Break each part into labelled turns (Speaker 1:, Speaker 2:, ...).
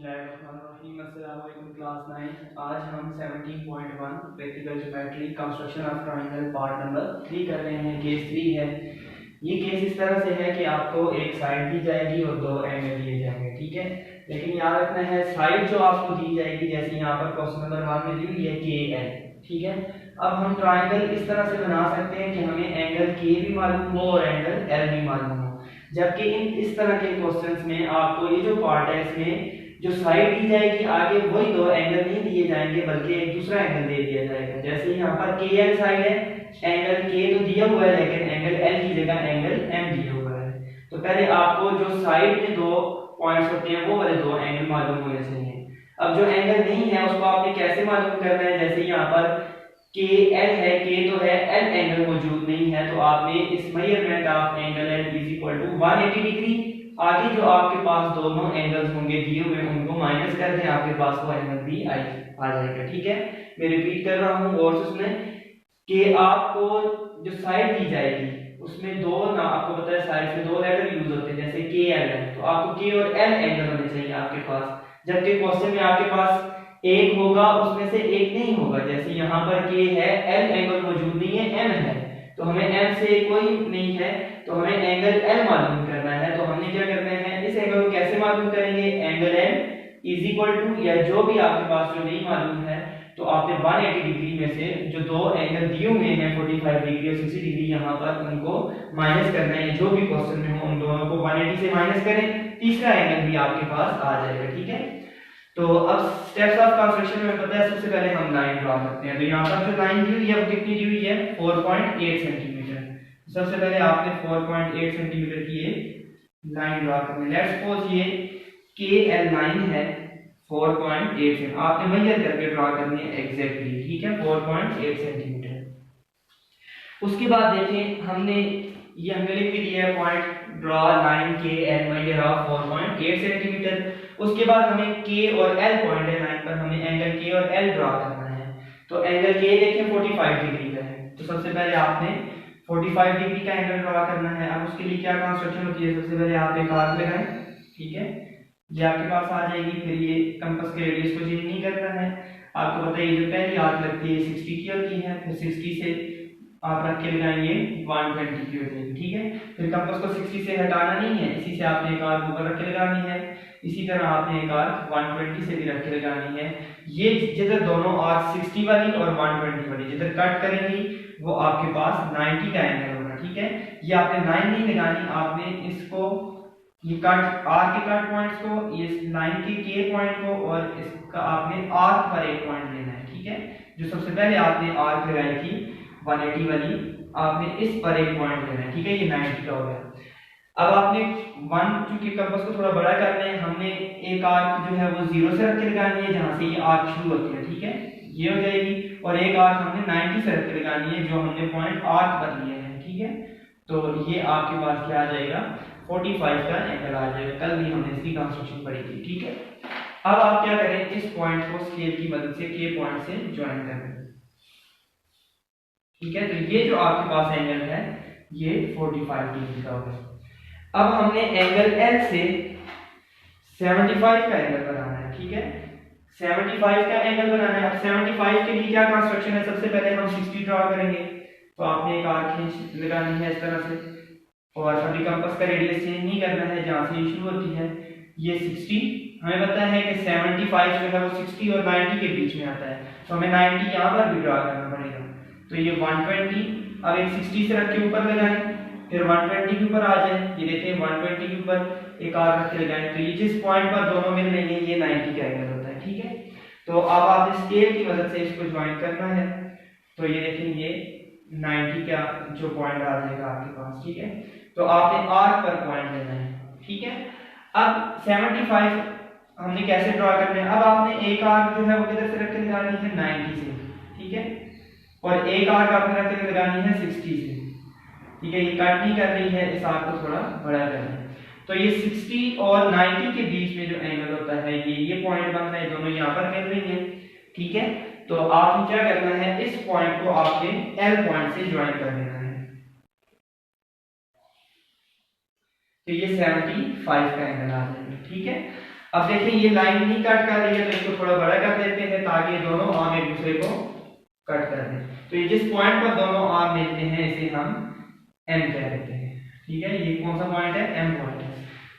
Speaker 1: अस्सलामुअलैकुम क्लास 9। आज हम 17.1 practical geometry construction of triangle part number 3 कर रहे हैं। केस 3 है। ये केस इस तरह से है कि आपको एक साइड दी जाएगी और दो एंगल दिए जाएंगे, ठीक है। लेकिन याद रखना है साइड जो आपको दी जाएगी, जैसे यहाँ पर क्वेश्चन नंबर 1 में दी हुई है KL, ठीक है। अब हम ट्रायंगल इस तरह से बना सकते हैं कि हमें एंगल K भी मालूम हो और एंगल L भी मालूम हो, जबकि इस तरह के क्वेश्चंस में आपको ये जो पार्ट है इसमें जो साइड दी जाएगी आगे वही दो एंगल नहीं दिए जाएंगे बल्कि एक दूसरा एंगल दे दिया जाएगा। जैसे यहाँ पर KL साइड है, एंगल K तो दिया हुआ है लेकिन एंगल L की जगह एंगल M दिया हुआ है। तो पहले आपको जो साइड में दो पॉइंट्स होते हैं वो वाले दो एंगल मालूम होने चाहिए। अब जो एंगल नहीं है उसको आपने कैसे मालूम करना है, जैसे यहाँ पर KL है, K तो है, L एंगल मौजूद नहीं है, तो आपने इस measurement of angle L is equal to 180 degree. आगे जो आपके पास दोनों एंगल्स होंगे दिए हुए उनको माइनस कर दें, आपके पास वो एंगल भी आ जाएगा, ठीक है। मैं रिपीट कर रहा हूँ और सुने कि आपको जो साइड दी जाएगी उसमें दो ना, आपको पता है साइड से दो लेटर यूज होते हैं, जैसे KL है तो आपको K और L एंगल होने चाहिए आपके पास, जबकि क्वेश्चन में आपके पास एक होगा उसमें से एक नहीं होगा। जैसे यहाँ पर K है, L एंगल मौजूद नहीं है, M है, तो हमें M से कोई नहीं है तो हमें एंगल L मालूम करना है। तो हमने क्या करना है, इस एंगल को कैसे मालूम करेंगे, angle M is equal to, या जो भी आपके पास जो नहीं मालूम है तो आपने 180 डिग्री में से जो दो एंगल दिए हुए हैं 45 डिग्री और 60 डिग्री यहाँ पर उनको माइनस करना है। जो भी क्वेश्चन में हो उन दोनों को 180 से माइनस करें, तीसरा एंगल भी आपके पास आ जाएगा, ठीक है। तो अब स्टेप्स ऑफ कंस्ट्रक्शन में पता है, सबसे पहले हम लाइन ड्रा करते हैं। तो यहाँ पर जो लाइन दी हुई है वो कितनी दी हुई है, 4.8 सेंटीमीटर। सबसे पहले आपने 4.8 सेंटीमीटर की एक लाइन ड्रा करनी है। लेट्स सपोज ये KL लाइन है 4.8 से, आपने मेजर करके ड्रा करनी है एग्जैक्टली, ठीक है, 4.8 सेंटीमीटर। उसके बाद देखें हमने ये हमने लिख भी दिया है point draw line KL measure of 4.8 centimetre. उसके बाद हमें K और L पॉइंट है लाइन पर, हमें एंगल K और L ड्रा करना है। तो एंगल K देखें 45 डिग्री का है, तो सबसे पहले आपने 45 डिग्री का एंगल ड्रा करना है। अब उसके लिए क्या कंस्ट्रक्शन होती है, सबसे पहले आप एक आर्क लगाएं, ठीक है, ये आपके पास आ जाएगी। फिर ये कंपास के रेडियस को चेंज नहीं करना है, आपको पता है ये जो पहली आर्क लगती है 60 की होती है, फिर 60 से आप रख के लगाएंगे 120 की हो जाएगी, ठीक है। फिर कंपास को 60 से हटाना नहीं है, इसी से आपने एक आर्क ऊपर रख के लगानी है, इसी तरह आपने एक आर्क 120 से भी रख के लगानी है। ये जिधर दोनों आर्क 60 वाली और 120 वाली जिधर कट करेंगी वो आपके पास 90 का एंगल होगा, ठीक है। ये आपने लाइन नहीं लगानी, आपने इसको ये कट आर के कट पॉइंट्स को, ये लाइन के K पॉइंट को और इसका आपने आर्क पर एक पॉइंट लेना है, ठीक है। जो सबसे पहले आपने आर्क लगाई थी 180 वाली, आपने इस पर एक पॉइंट लेना है, ठीक है, ये 90 का हो गया। अब आपने चूंकि कंपास को थोड़ा बड़ा करना है, हमने एक आर्क जो है वो 0 से रख के लगानी है जहां से ये आर्क शुरू होती है, ठीक है, ये हो जाएगी। और एक आर्क हमने 90 से रख के लगानी है जो हमने पॉइंट आर्क पर लिया है, ठीक है। तो ये आपके पास क्या आ जाएगा, 45 का एंगल आ जाएगा। कल भी हमने इसकी कंस्ट्रक्शन पढ़ी थी, ठीक है। अब आप क्या करें, इस पॉइंट को स्केल की मदद से K पॉइंट से ज्वाइन करें, ठीक है। तो ये जो आपके पास एंगल है ये 45 डिग्री का होगा। अब हमने एंगल L से 75 का एंगल बनाना है, ठीक है, 75 का एंगल बनाना है। अब 75 के लिए क्या कंस्ट्रक्शन है, सबसे पहले हम 60 ड्रा करेंगे, तो आपने एक आर्क खींच लगानी है इस तरह से, और अभी कंपास का रेडियस चेंज नहीं करना है, जहां से ये शुरू होती है ये 60, हमें पता है कि 75 जो है वो 60 और 90 के बीच में आता है, तो हमें 90 यहाँ पर भी ड्रा करना पड़ेगा। तो ये 120, अब एक 60 से रख के ऊपर लगाएं, फिर 120 के ऊपर आ जाए, ये देखें 120 के ऊपर एक आर्क रख के लगाएं, तो ये जिस पॉइंट पर दोनों मिल रही है ये 90 का एंगल होता है, ठीक है। तो अब आपने स्केल की मदद से इसको ज्वाइन करना है, तो ये देखें ये 90 का जो पॉइंट आ जाएगा आपके पास, ठीक है। तो आपने आर्क पर पॉइंट लेना है, ठीक है। अब 75 हमने कैसे ड्रा करना है, अब आपने एक आर्क जो है वो किधर से रख के लगानी है, 90 से, ठीक है, और एक आर्क आपने रख के लगानी है 60 से, ठीक है। ये कट नहीं कर रही है, इस आर्क को थोड़ा बड़ा करना है। तो ये 60 और 90 के बीच में जो एंगल होता है ये पॉइंट बन रहा है, दोनों यहाँ पर मिल रही है, ठीक है। तो आपने क्या करना है, इस पॉइंट को आपने L पॉइंट से ज्वाइन कर देना है, तो ये 75 का एंगल आ जाएगा, ठीक है। अब देखिए ये लाइन नहीं कट कर रही है तो इसको थोड़ा बड़ा कर देते हैं ताकि ये दोनों आर्म एक दूसरे को कट कर दें। तो ये जिस पॉइंट पर दोनों आर्म मिलते हैं इसे हम एम कह देते हैं। ठीक है, ये कौन सा पॉइंट है? एम पॉइंट है।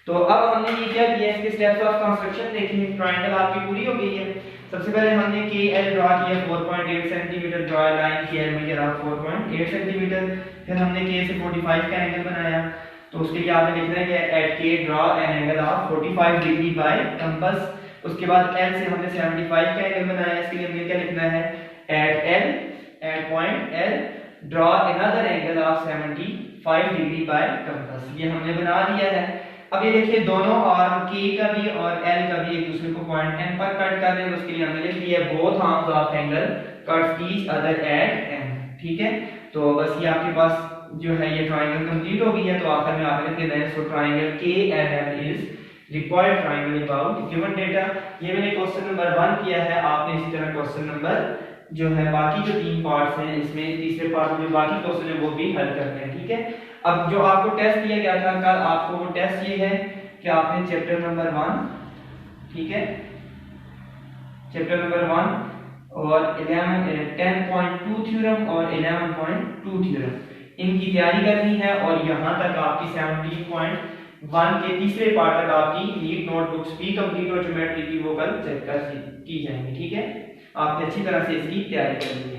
Speaker 1: तो अब हमने ये क्या किया, इसके स्टेप्स ऑफ कंस्ट्रक्शन देखे। ट्रायंगल आपकी पूरी हो गई है। सबसे पहले हमने के एल ड्रा किया 4.8 सेंटीमीटर, ड्रा लाइन के एल मेजर ऑफ 4.8 सेंटीमीटर। फिर हमने के से 45 का एंगल बनाया, तो उसके लिए आपने लिखना है कि एट के draw an angle of 45 degree by compass. उसके बाद एल से हमने 75 का एंगल बनाया, इसके लिए हमने क्या लिखना है, at L at point L draw another angle of 75 degree by compass. ये हमने बना दिया है। अब ये देखिए दोनों आर्म के का भी और एल का भी एक दूसरे को पॉइंट एम पर कट कर रहे हैं, उसके लिए हमने लिख दिया both arms of angle cuts each other at M. ठीक है, तो बस ये आपके पास जो है ये ट्रायंगल कंप्लीट हो गई है। तो आखिर में आपने लिख देना है सो ट्रायंगल के L M is required triangle about given data. ये मैंने क्वेश्चन नंबर 1 किया है, आपने इसी तरह क्वेश्चन नंबर जो है बाकी जो 3 पार्ट्स हैं इसमें तीसरे पार्ट में जो बाकी क्वेश्चन है वो भी हल करने हैं। ठीक है, अब जो आपको टेस्ट दिया गया था कल, आपको वो टेस्ट ये है कि आपने चैप्टर नंबर 1, ठीक है, चैप्टर नंबर 1 और 10.2 थ्योरम और 11.2 थ्योरम इनकी तैयारी करनी है। और यहाँ तक आपकी 17.1 के तीसरे पार्ट तक आपकी नीट नोटबुक्स भी कंप्लीट और ज्योमेट्री की वो कल चेक कर की जाएंगी। ठीक है, आपने अच्छी तरह से इसकी तैयारी करनी है।